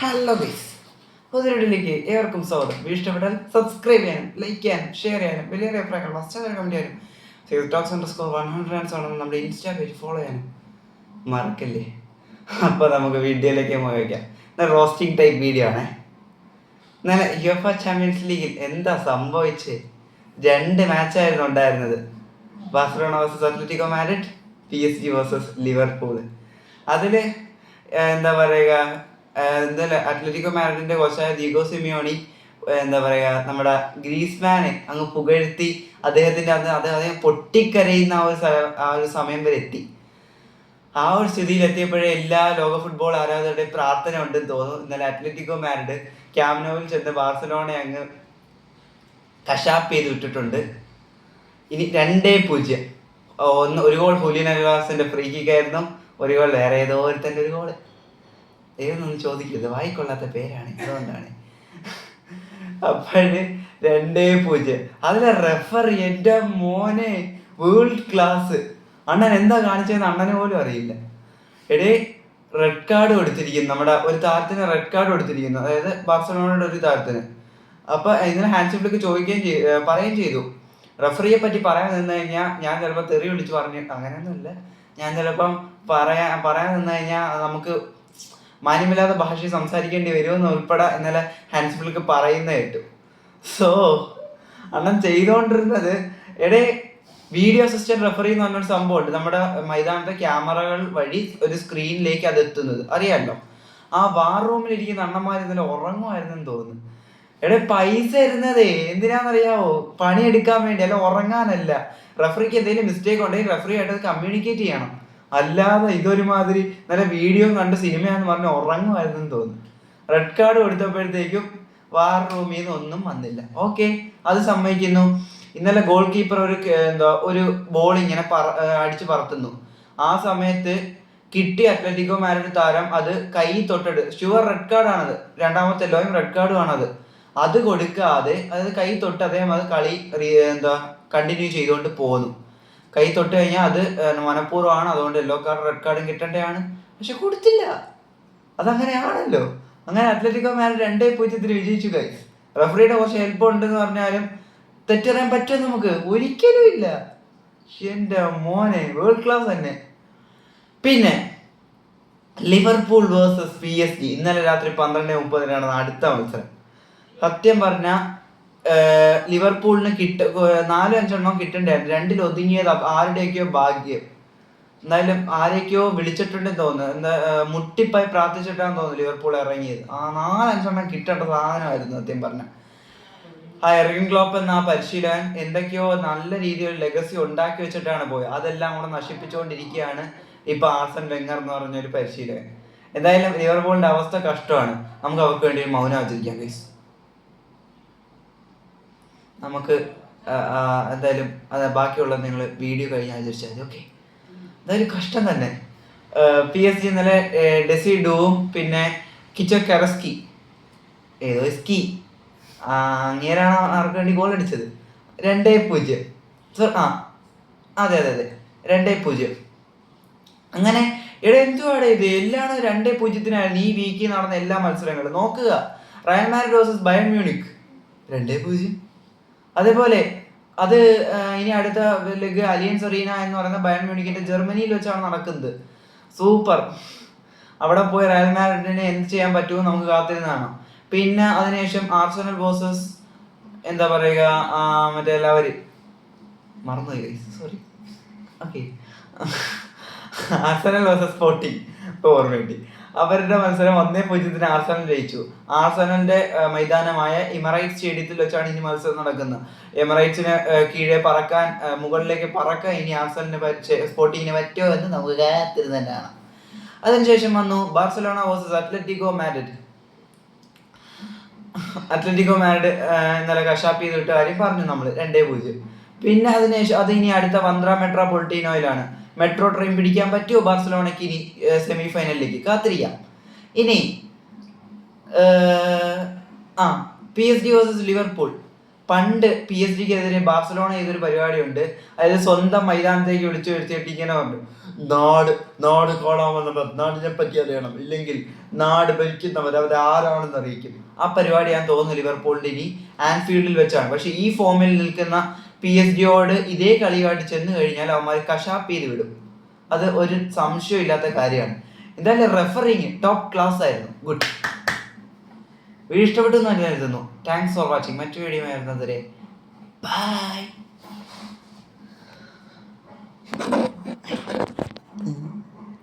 Hello guys, പുതിയൊരിലേക്ക് ഏവർക്കും സ്വാഗതം. ഇഷ്ടപ്പെട്ടാൽ സബ്സ്ക്രൈബ് ചെയ്യാനും ലൈക്ക് ചെയ്യാനും ഷെയർ ചെയ്യാനും വലിയ അഭിപ്രായങ്ങൾ ഫസ്റ്റ് കമൻറ്റ് ചെയ്യാനും _100 ആണെന്ന് നമ്മുടെ ഇൻസ്റ്റാ പേജ് ഫോളോ ചെയ്യാനും മറക്കല്ലേ. അപ്പോൾ നമുക്ക് വീഡിയോയിലേക്ക് പോയേക്കാം. റോസ്റ്റിംഗ് ടൈപ്പ് വീഡിയോ ആണേ. ഇന്നലെ യുഎഫ ചാമ്പ്യൻസ് ലീഗിൽ എന്താ സംഭവിച്ച്? 2 മാച്ചായിരുന്നു ഉണ്ടായിരുന്നത്. Barcelona versus Atletico Madrid, PSG versus Liverpool. അതിൽ എന്താ പറയുക, എന്തായാലും അത്ലറ്റിക്കോ മാഡ്രിഡിന്റെ കോച്ചായ ദിഗോ സിമിയോണി എന്താ പറയുക, നമ്മുടെ ഗ്രീസ്മാനെ അങ്ങ് പുകഴ്ത്തി അദ്ദേഹത്തിന്റെ അദ്ദേഹം പൊട്ടിക്കരയുന്ന ആ ഒരു സമയം വരെ എത്തി. ആ ഒരു സ്ഥിതിയിൽ എത്തിയപ്പോഴേ എല്ലാ ലോക ഫുട്ബോൾ ആരാധകരുടെയും പ്രാർത്ഥന ഉണ്ടെന്ന് തോന്നുന്നു. ഇന്നലെ അത്ലറ്റിക്കോ മാഡ്രിഡ് ക്യാമ്പ് നൗവിൽ ചെന്ന് ബാർസലോണയെ അങ്ങ് കശാപ്പ് ചെയ്ത് വിട്ടിട്ടുണ്ട്. ഇനി 2-0. ഒരു ഗോൾ ഹുലിയൻ അൽവാസിന്റെ ഫ്രീ കിക്ക് ആയിരുന്നു, ഒരു ഗോൾ വേറെ ഏതോ ഒരുത്തൻ്റെ ഒരു ഗോള്. ഏതൊന്നും ചോദിക്കരുത്, വായിക്കൊള്ളാത്ത പേരാണ്, അതുകൊണ്ടാണ്. അപ്പോഴ് 2-0. അതിലെ റെഫറി എൻ്റെ മോനെ വേൾഡ് ക്ലാസ്. അണ്ണൻ എന്താ കാണിച്ചതെന്ന് അണ്ണന് പോലും അറിയില്ല. എടേ റെഡ് കാർഡ് കൊടുത്തിരിക്കുന്നു, നമ്മുടെ ഒരു താരത്തിന് റെഡ് കാർഡ് കൊടുത്തിരിക്കുന്നു, അതായത് ബാർസലോണയുടെ ഒരു താരത്തിന്. അപ്പൊ ഇതിന് ഹാൻഡ്ഷിപ്പിലേക്ക് പറയുകയും ചെയ്തു. റെഫറിയെ പറ്റി പറയാൻ നിന്ന് കഴിഞ്ഞാൽ ഞാൻ ചിലപ്പോൾ തെറി വിളിച്ച് പറഞ്ഞു, അങ്ങനെയൊന്നുമില്ല, ഞാൻ ചിലപ്പം പറയാൻ നിന്ന് കഴിഞ്ഞാൽ നമുക്ക് മാന്യമില്ലാത്ത ഭാഷ സംസാരിക്കേണ്ടി വരുമെന്ന് ഉൾപ്പെടെ ഇന്നലെ ഹാൻഡ്ഷിപ്പിലേക്ക് പറയുന്ന കേട്ടു. സോ അണ്ണൻ ചെയ്തുകൊണ്ടിരുന്നത്, എടേ വീഡിയോ അസിസ്റ്റന്റ് റെഫറി എന്ന് പറഞ്ഞൊരു സംഭവമുണ്ട് നമ്മുടെ മൈതാനത്തെ ക്യാമറകൾ വഴി ഒരു സ്ക്രീനിലേക്ക് അത് എത്തുന്നത് അറിയാമല്ലോ. ആ വാർ റൂമിൽ ഇരിക്കുന്ന അണ്ണന്മാർ ഇന്നലെ ഉറങ്ങുമായിരുന്നെന്ന് തോന്നുന്നു. എടേ പൈസ ഇരുന്നതേ എന്തിനാണെന്നറിയാവോ? പണിയെടുക്കാൻ വേണ്ടി, അല്ല ഉറങ്ങാനല്ല. റെഫറിക്ക് എന്തെങ്കിലും മിസ്റ്റേക്ക് ഉണ്ടെങ്കിൽ റെഫറി ആയിട്ട് അത് കമ്മ്യൂണിക്കേറ്റ് ചെയ്യണം, അല്ലാതെ ഇതൊരുമാതിരി നല്ല വീഡിയോ കണ്ട് സിനിമയാന്ന് പറഞ്ഞ് ഉറങ്ങുമായിരുന്നെന്ന് തോന്നുന്നു. റെഡ് കാർഡ് കൊടുത്തപ്പോഴത്തേക്കും വാർ റൂമിൽ നിന്ന് ഒന്നും വന്നില്ല. ഓക്കെ, അത് സമ്മതിക്കുന്നു. ഇന്നലെ ഗോൾ കീപ്പർ ഒരു ബോൾ ഇങ്ങനെ അടിച്ച് പറത്തുന്നു. ആ സമയത്ത് കിട്ടിയ അത്ലറ്റിക്കോ മാഡ്രിഡ് താരം അത് കൈ തൊട്ടിട്ട്, ഷുവർ റെഡ് കാർഡാണത്, രണ്ടാമത്തെ എല്ലോയും റെഡ് കാർഡും ആണത്. അത് കൊടുക്കാതെ, അതായത് കൈ തൊട്ട് അദ്ദേഹം അത് കളി കണ്ടിന്യൂ ചെയ്തുകൊണ്ട് പോന്നു. കൈ തൊട്ട് കഴിഞ്ഞാൽ അത് മനഃപൂർവ്വമാണ്, അതുകൊണ്ട് യെല്ലോ കാർഡ് റെഡ് കാർഡും കിട്ടേണ്ടതാണ്, പക്ഷെ കൊടുത്തില്ല. അതങ്ങനെയാണല്ലോ. അങ്ങനെ അത്ലറ്റിക്കോ മാഡ്രിഡ് 2-0 വിജയിച്ചു ഗൈസ്. റെഫറിയുടെ കുറച്ച് ഹെൽപ്പ് ഉണ്ടെന്ന് പറഞ്ഞാലും തെറ്ററിയാൻ പറ്റും നമുക്ക്? ഒരിക്കലും ഇല്ല. എൻ്റെ മോനെ വേൾഡ് ക്ലാസ് തന്നെ. പിന്നെ ലിവർപൂൾ വേഴ്സസ് PSG ഇന്നലെ രാത്രി 12:30 അടുത്ത മത്സരം. സത്യം പറഞ്ഞാൽ ലിവർപൂളിന് 4-5 കിട്ടണ്ടായിരുന്നു. 2 ഒതുങ്ങിയത് ആരുടെയൊക്കെയോ ഭാഗ്യം. എന്തായാലും ആരെയൊക്കെയോ വിളിച്ചിട്ടുണ്ടെന്ന് തോന്നുന്നു, എന്താ മുട്ടിപ്പായി പ്രാർത്ഥിച്ചിട്ടാന്ന് തോന്നുന്നു ലിവർപൂൾ ഇറങ്ങിയത്. 4-5 കിട്ടേണ്ട സാധനമായിരുന്നു സത്യം പറഞ്ഞ. ആ എർഗൻ ക്ലോപ്പ് എന്ന ആ പരിശീലകൻ എന്തൊക്കെയോ നല്ല രീതിയിൽ ലെഗസി ഉണ്ടാക്കി വെച്ചിട്ടാണ് പോയത്. അതെല്ലാം കൂടെ നശിപ്പിച്ചുകൊണ്ടിരിക്കുകയാണ് ഇപ്പൊ ആർസൻ വെങ്ങർ എന്ന് പറഞ്ഞൊരു പരിശീലകൻ. എന്തായാലും ലിവർപൂളിന്റെ അവസ്ഥ കഷ്ടമാണ്. നമുക്ക് അവർക്ക് വേണ്ടി മൗനം ആചരിക്കാം ഗൈസ്. നമുക്ക് എന്തായാലും ബാക്കിയുള്ളത് നിങ്ങൾ വീഡിയോ കഴിഞ്ഞ് ആചരിച്ചാൽ മതി. ഓക്കെ, എന്തായാലും കഷ്ടം തന്നെ. PSG ഇന്നലെ ഡെസി ഡൂവും പിന്നെ കിച്ചോ കെറസ്കി ഏതോ സ്കി അങ്ങേരാണ് ആർക്ക് വേണ്ടി ഗോൾ അടിച്ചത്. 2-0. അതെ 2-0. അങ്ങനെ ഇവിടെ എന്തുവാടെ ഇത്? എല്ലാം 2-0 ഈ വീക്കിൽ നടന്ന എല്ലാ മത്സരങ്ങളും നോക്കുക. Real Madrid versus Bayern Munich 2-0. അതേപോലെ അത് ഇനി അടുത്ത ലെഗ് അലിയൻസ് അറീന എന്ന് പറയുന്ന ബയൺ മ്യൂണിക്കിന്റെ ജർമ്മനിയിൽ വെച്ചാണ് നടക്കുന്നത്. സൂപ്പർ. അവിടെ പോയി റയൽ മാഡ്രിഡിനെ എന്ത് ചെയ്യാൻ പറ്റുമോ നമുക്ക് കാത്തിരുന്നതാണ്. പിന്നെ അതിനുശേഷം ആർസണൽ വേഴ്സസ് എന്താ പറയുക, മറ്റേ എല്ലാവരും മറന്നുപോയി, sorry. Okay, Arsenal versus sporting ഓർമ്മയുണ്ട്. അവരുടെ മത്സരം 1-0 ആർസണൽ ജയിച്ചു. ആർസണലിന്റെ മൈതാനമായ എമിറേറ്റ്സ് സ്റ്റേഡിയത്തിൽ വെച്ചാണ് ഇനി മത്സരം നടക്കുന്നത്. എമിറേറ്റ്സിന് കീഴെ പറക്കാൻ, മുകളിലേക്ക് പറക്കാൻ ഇനി ആർസണലിന് സ്പോർട്ടിങ്ങിന് പറ്റുമോ എന്ന് നമുക്ക് കാത്തിരുന്നതാണ്. അതിനുശേഷം വന്നു Barcelona versus Atletico Madrid. Atletico Madrid ഇന്നലെ കശാപ്പ് ചെയ്തിട്ട് കാര്യം പറഞ്ഞു നമ്മൾ, 2-0. പിന്നെ അതിനുശേഷം അത് ഇനി അടുത്ത വന്ദ്ര മെട്രോപൊളിറ്റീനോയിലാണ്. മെട്രോ ട്രെയിൻ പിടിക്കാൻ പറ്റുമോ ബാർസലോണയ്ക്ക് ഇനി സെമി ഫൈനലിലേക്ക്? കാത്തിരിക്കാം. ഇനി PSG വേഴ്സസ് ലിവർപൂൾ. പണ്ട് PSG ക്കെതിരെ ബാർസലോണ ചെയ്തൊരു പരിപാടിയുണ്ട്, അതായത് സ്വന്തം മൈതാനത്തേക്ക് വിളിച്ചു വരുത്തിയിട്ട് ഇങ്ങനെ പറഞ്ഞു, നാട് കാണാൻ വന്നവർ നാടിനെ പറ്റി അറിയണം, ഇല്ലെങ്കിൽ നാട് ഭരിക്കുന്നവർ അവരാരാണെന്ന് അറിയിക്കും. ആ പരിപാടി ഞാൻ തോന്നുന്നു ലിവർപൂളിന്റെ ഇനി ആൻഫീൽഡിൽ വെച്ചാണ്. പക്ഷെ ഈ ഫോമിൽ നിൽക്കുന്ന PSG ഇതേ കളിയായിട്ട് ചെന്ന് കഴിഞ്ഞാൽ അവന്മാർ കശാപ്പ് ചെയ്ത് വിടും. അത് ഒരു സംശയം ഇല്ലാത്ത കാര്യമാണ്. എന്തായാലും റെഫറിങ് ടോപ്പ് ക്ലാസ് ആയിരുന്നു. ഗുഡ്. വീഡിയോ ഇഷ്ടപ്പെട്ടു എന്ന് കരുതുന്നു. Thanks for watching. മറ്റു വീഡിയോ ആയിരുന്നതുവരെ ബൈ.